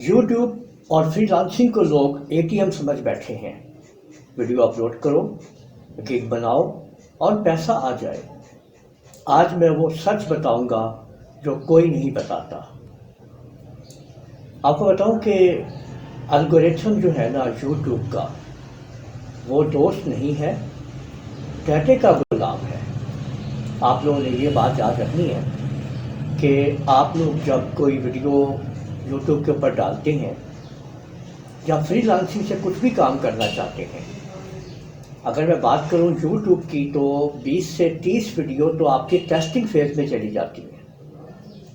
YouTube और freelancing को लोग एटीएम समझ बैठे हैं। वीडियो अपलोड करो, गिग बनाओ और पैसा आ जाए। आज मैं वो सच बताऊंगा जो कोई नहीं बताता। आपको बताऊं कि एल्गोरिथम जो है ना यूट्यूब का, वो दोस्त नहीं है, डाटे का गुलाम है। आप लोगों ने ये बात याद रखनी है कि आप लोग जब कोई वीडियो यूट्यूब के ऊपर डालते हैं या फ्रीलांसिंग से कुछ भी काम करना चाहते हैं, अगर मैं बात करूं यूट्यूब की तो 20 से 30 वीडियो तो आपकी टेस्टिंग फेज में चली जाती है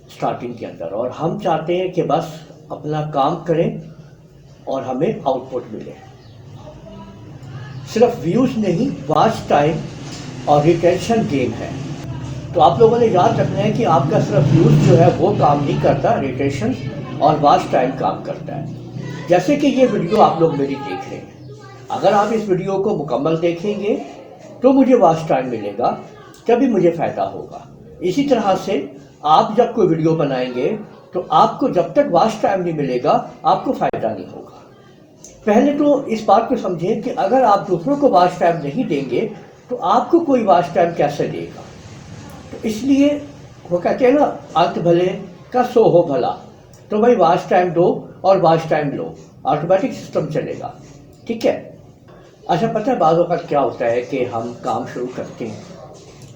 स्टार्टिंग के अंदर, और हम चाहते हैं कि बस अपना काम करें और हमें आउटपुट मिले। सिर्फ व्यूज़ नहीं, वॉच टाइम और रिटेंशन गेम है। तो आप लोगों ने याद रखना है कि आपका सिर्फ व्यूज़ जो है वो काम नहीं करता, रिटेंशन और वॉच टाइम काम करता है। जैसे कि ये वीडियो आप लोग मेरी देख रहे हैं, अगर आप इस वीडियो को मुकम्मल देखेंगे तो मुझे वॉच टाइम मिलेगा, तभी मुझे फ़ायदा होगा। इसी तरह से आप जब कोई वीडियो बनाएंगे तो आपको जब तक वॉच टाइम नहीं मिलेगा आपको फ़ायदा नहीं होगा। पहले तो इस बात को समझें कि अगर आप दूसरों को वॉच टाइम नहीं देंगे तो आपको कोई वॉच टाइम कैसे देगा। तो इसलिए वो कहते हैं ना, अंत भले का सो हो भला। तो भाई वॉच टाइम दो और वॉच टाइम लो, ऑटोमेटिक सिस्टम चलेगा। ठीक है। अच्छा, पता है बाज़ वक़्त क्या होता है कि हम काम शुरू करते हैं।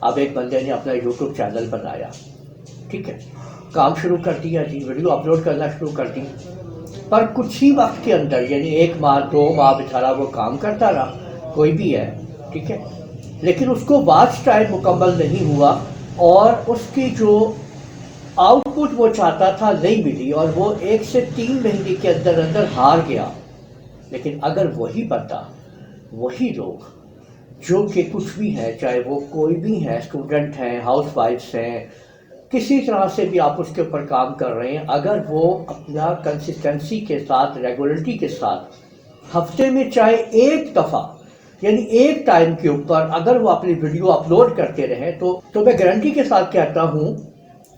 अब एक बंदे ने अपना यूट्यूब चैनल बनाया, ठीक है, काम शुरू कर दिया जी, वीडियो अपलोड करना शुरू कर दी, पर कुछ ही वक्त के अंदर यानी 1 माह 2 माह बेचारा वो काम करता रहा, कोई भी है, ठीक है, लेकिन उसको वॉच टाइम मुकम्मल नहीं हुआ और उसकी जो आउटपुट वो चाहता था नहीं मिली और वो 1 से 3 महीने के अंदर अंदर हार गया। लेकिन अगर वही बंदा, वही लोग जो कि कुछ भी हैं, चाहे वो कोई भी हैं, स्टूडेंट हैं, हाउस वाइफ्स हैं, किसी तरह से भी आप उसके ऊपर काम कर रहे हैं, अगर वो अपना कंसिस्टेंसी के साथ, रेगुलरिटी के साथ हफ्ते में चाहे एक दफ़ा यानी एक टाइम के ऊपर अगर वो अपनी वीडियो अपलोड करते रहें तो मैं गारंटी के साथ कहता हूँ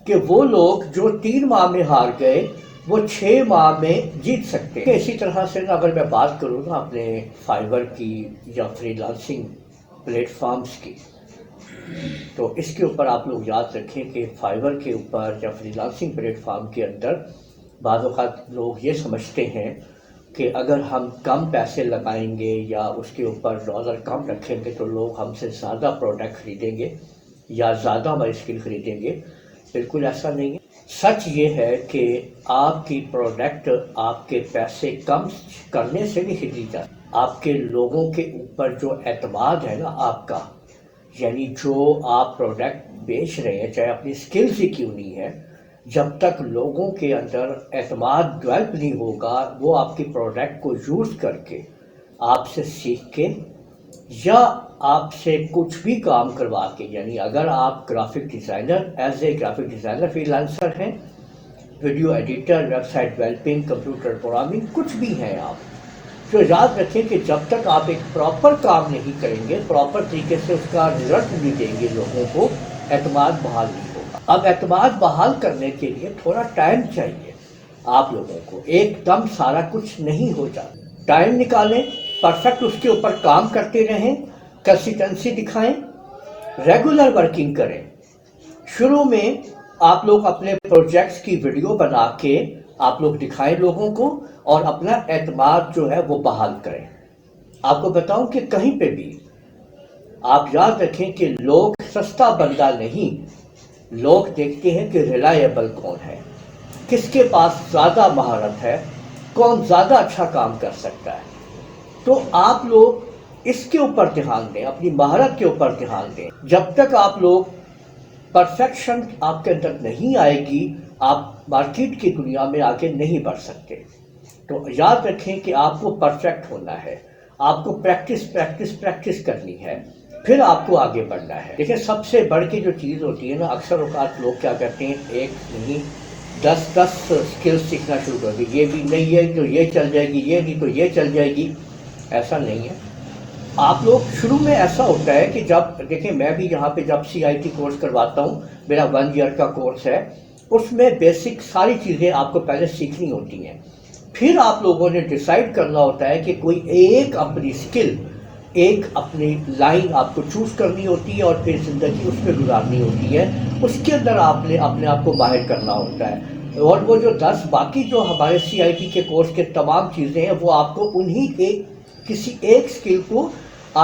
कि वो लोग जो 3 माह में हार गए वो 6 माह में जीत सकते हैं। इसी तरह से ना अगर मैं बात करूँ ना अपने फाइवर की या फ्रीलांसिंग प्लेटफॉर्म्स की, तो इसके ऊपर आप लोग याद रखें कि फाइवर के ऊपर या फ्रीलांसिंग प्लेटफॉर्म के अंदर बाज़ औक़ात लोग ये समझते हैं कि अगर हम कम पैसे लगाएंगे या उसके ऊपर डॉलर कम रखेंगे तो लोग हमसे ज़्यादा प्रोडक्ट ख़रीदेंगे या ज़्यादा हमारी स्किल ख़रीदेंगे। बिल्कुल ऐसा नहीं है। सच ये है कि आपकी प्रोडक्ट आपके पैसे कम करने से नहीं खरीदी जाती, आपके लोगों के ऊपर जो एतमाद है ना आपका, यानी जो आप प्रोडक्ट बेच रहे हैं, चाहे अपनी स्किल्स ही क्यों नहीं है, जब तक लोगों के अंदर एतमाद डेवलप नहीं होगा, वो आपकी प्रोडक्ट को यूज़ करके आपसे सीख के या आपसे कुछ भी काम करवा के, यानी अगर आप graphic designer, as a graphic designer freelancer हैं, video editor, website developing, computer programming, कुछ भी हैं आप, तो याद रखें कि जब तक आप एक प्रॉपर काम नहीं करेंगे, प्रॉपर तरीके से उसका रिजल्ट नहीं देंगे लोगों को, एतमाद बहाल नहीं होगा। अब एतमाद बहाल करने के लिए थोड़ा टाइम चाहिए आप लोगों को, एकदम सारा कुछ नहीं हो जाता। टाइम निकालें, परफेक्ट उसके ऊपर काम करते रहें, कंसिस्टेंसी दिखाएं, रेगुलर वर्किंग करें। शुरू में आप लोग अपने प्रोजेक्ट्स की वीडियो बना के आप लोग दिखाएं लोगों को और अपना एतमाद जो है वो बहाल करें। आपको बताऊं कि कहीं पे भी आप याद रखें कि लोग सस्ता बंदा नहीं, लोग देखते हैं कि रिलायबल कौन है, किसके पास ज़्यादा महारत है, कौन ज़्यादा अच्छा काम कर सकता है। तो आप लोग इसके ऊपर ध्यान दें, अपनी महारत के ऊपर ध्यान दें। जब तक आप लोग परफेक्शन आपके अंदर नहीं आएगी, आप मार्केट की दुनिया में आगे नहीं बढ़ सकते। तो याद रखें कि आपको परफेक्ट होना है, आपको प्रैक्टिस प्रैक्टिस प्रैक्टिस करनी है, फिर आपको आगे बढ़ना है। देखिए, सबसे बढ़ के जो चीज़ होती है ना, अक्सर औकात लोग क्या करते हैं, एक नहीं 10 स्किल्स सीखना शुरू कर दी, ये भी नहीं है तो ये चल जाएगी, ये नहीं तो ये चल जाएगी। ऐसा नहीं है। आप लोग शुरू में ऐसा होता है कि जब देखें, मैं भी यहाँ पे जब CIT कोर्स करवाता हूँ, मेरा 1 ईयर का कोर्स है, उसमें बेसिक सारी चीज़ें आपको पहले सीखनी होती हैं। پھر آپ لوگوں نے ڈیسائیڈ کرنا ہوتا ہے کہ کوئی ایک اپنی سکل، ایک اپنی لائن آپ کو چوز کرنی ہوتی ہے اور پھر زندگی اس پہ گزارنی ہوتی ہے. اس کے اندر آپ نے اپنے آپ کو باہر کرنا ہوتا ہے. اور وہ جو 10 باقی جو ہمارے CIT کے کورس کے تمام چیزیں ہیں وہ آپ کو انہی کے کسی ایک سکل کو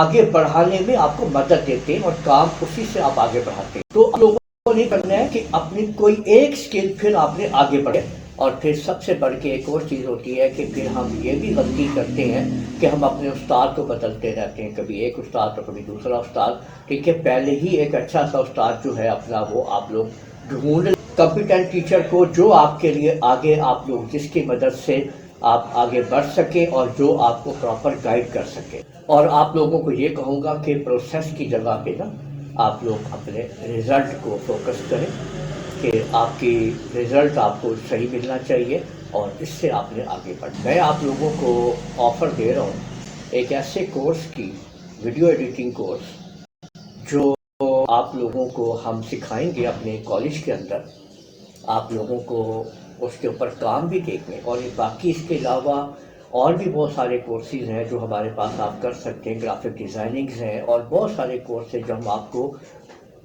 آگے بڑھانے میں آپ کو مدد دیتے ہیں اور کام اسی سے آپ آگے بڑھاتے ہیں. تو آپ لوگوں کو نہیں کرنا ہے کہ اپنی کوئی ایک سکل پھر آپ نے آگے بڑھے. اور پھر سب سے بڑھ کے ایک اور چیز ہوتی ہے کہ پھر ہم یہ بھی غلطی کرتے ہیں کہ ہم اپنے استاد کو بدلتے رہتے ہیں، کبھی ایک استاد تو کبھی دوسرا استاد. ٹھیک ہے، پہلے ہی ایک اچھا سا استاد جو ہے اپنا وہ آپ لوگ ڈھونڈ، کمپیٹنٹ ٹیچر کو جو آپ کے لیے آگے آپ لوگ جس کی مدد سے آپ آگے بڑھ سکیں اور جو آپ کو پراپر گائیڈ کر سکے. اور آپ لوگوں کو یہ کہوں گا کہ پروسیس کی جگہ پہ نا آپ لوگ اپنے رزلٹ کو فوکس کریں کہ آپ کی رزلٹ آپ کو صحیح ملنا چاہیے اور اس سے آپ نے آگے بڑھنا. میں آپ لوگوں کو آفر دے رہا ہوں ایک ایسے کورس کی، ویڈیو ایڈیٹنگ کورس، جو آپ لوگوں کو ہم سکھائیں گے اپنے کالج کے اندر. آپ لوگوں کو اس کے اوپر کام بھی دیکھنے، اور باقی اس کے علاوہ اور بھی بہت سارے کورسز ہیں جو ہمارے پاس آپ کر سکتے ہیں. گرافک ڈیزائننگز ہیں اور بہت سارے کورس ہیں جو ہم آپ کو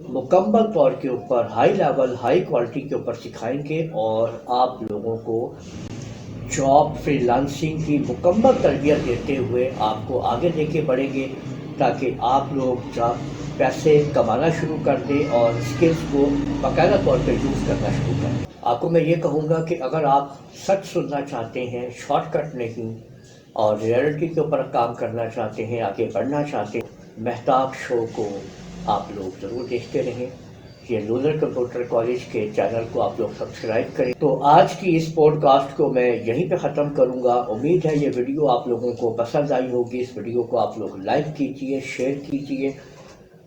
مکمل طور کے اوپر ہائی لیول، ہائی کوالٹی کے اوپر سکھائیں گے اور آپ لوگوں کو جاب فری لانسنگ کی مکمل تربیت دیتے ہوئے آپ کو آگے لے کے بڑھیں گے تاکہ آپ لوگ جب پیسے کمانا شروع کر دیں اور اسکلس کو باقاعدہ طور پہ یوز کرنا شروع کریں. آپ کو میں یہ کہوں گا کہ اگر آپ سچ سننا چاہتے ہیں، شارٹ کٹ نہیں، اور ریئلٹی کے اوپر کام کرنا چاہتے ہیں، آگے بڑھنا چاہتے ہیں، مہتاب شو کو آپ لوگ ضرور دیکھتے رہیں. یہ لونر کمپیوٹر کالج کے چینل کو آپ لوگ سبسکرائب کریں. تو آج کی اس پوڈ کاسٹ کو میں یہیں پہ ختم کروں گا. امید ہے یہ ویڈیو آپ لوگوں کو پسند آئی ہوگی. اس ویڈیو کو آپ لوگ لائک کیجئے، شیئر کیجئے،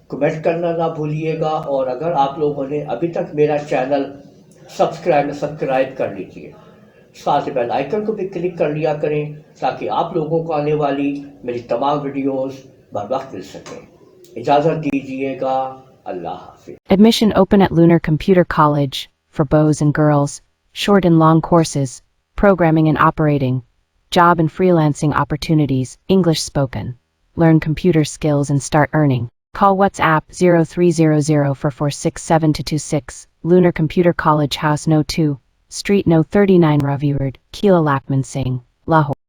کمنٹ کرنا نہ بھولیے گا. اور اگر آپ لوگوں نے ابھی تک میرا چینل سبسکرائب کر لیجئے، ساتھ بیل آئیکن کو بھی کلک کر لیا کریں تاکہ آپ لوگوں کو آنے والی میری تمام ویڈیوز بر وقت مل سکیں. اجازت دیجیے گا. اللہ حافظ. Admission open at Lunar Computer College, for boys and girls, short and long courses, programming and operating, job and freelancing opportunities, English spoken. Learn computer skills and start earning. Call WhatsApp 0300 4467 226, Lunar Computer College, House No. 2, Street No. 39, Raviward, Keela Lakman Singh, Lahore.